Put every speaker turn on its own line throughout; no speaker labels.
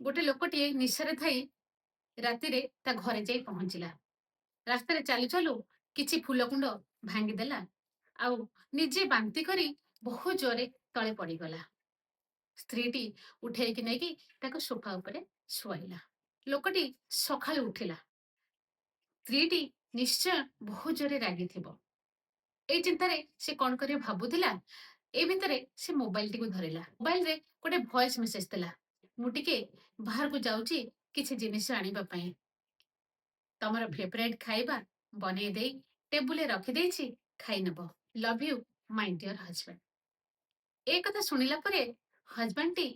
गोटे लोकटिए निशारे थाई रातिरे ता घरे जाई पहुंचिला। रास्तारे चालू चालू किछि फूलकुंड भांगीदेला आउ निजे बांती करी बहुत जोरे तले पड़गला। स्त्रीटी उठेकी नहीं ताको सोफा उपरे शुआईला। लोकटी सकाळु उठिला। स्त्रीटी निश्चय बहुत जोरे रागी थिबो। ए चिंतारे से कौन करे भाबुथिला। ए भितरे से मोबाइल टी को धरिला। मोबाइल रे गोटे वॉइस मेसेज थिला, मु टिके बाहर को जाउची किछि जिनिस आनिबा पई। तमर फेवरेट खाइबा बने देई टेबुले रखि देइछि, खाइ नबो। Love you my dear husband. ए कथा सुनिला परे हस्बैंड टी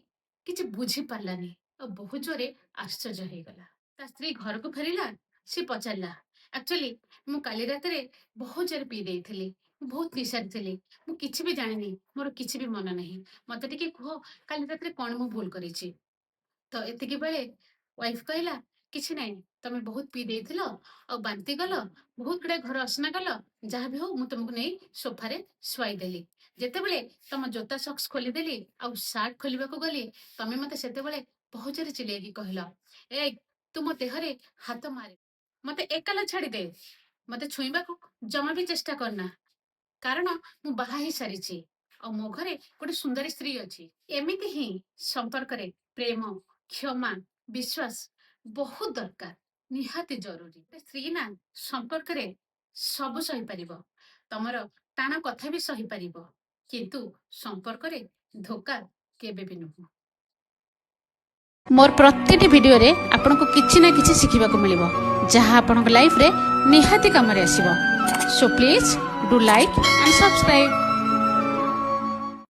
किछि बुझी पारलानी और बहुत जोरे आश्चर्य हो गला। ता स्त्री घर को फेरिला। सी पचारला, एक्चुअली मु काली रातरे बहुत जोरे पी देइथिली, बहुत निशार थिली, मु किछि भी जानिनी, मोर किछि भी मन नहीं। मते टिके कहो काली रातरे कोन मु भूल करिछि। तो एतिकी बेले वाइफ कहला, किछि नहीं, तमे बहुत पी देइथिलो और बांती गलो, बहुत गुडे घर असना गलो, जहा भी हो मु तुमको नहीं सोफारे शुआई देली। जेतेबेले तम जोता सॉक्स खोली देली और सार्ट खोलिबा को गली, तमे मते सेतेबेले बहुत जोरे चिलेकी कहला, ए तू मो देहरे हाथ मारे, मते एकाला छाड़ी दे, मते छुईबा को जमा भी चेष्टा करना, कारण मु बाहा ही सारिछि और मो घरे गोटे सुंदरी स्त्री अछि। एमिति ही संपर्क रे प्रेम, क्षमा, विश्वास बहुत दरकार, निहाती जरूरी। गोटे स्त्री ना संपर्क रे सब सही परिबो, तमर टाण कथा भी सही परिबो, किंतु संपर्क रे धोखा केबे भी नुह। मोर प्रत्येक वीडियो रे आपनको किछि ना किछि शिखिबा को मिलिबो, जहां आपनको लाइफ रे निहाती काम रे आसीबो। So please do like and subscribe.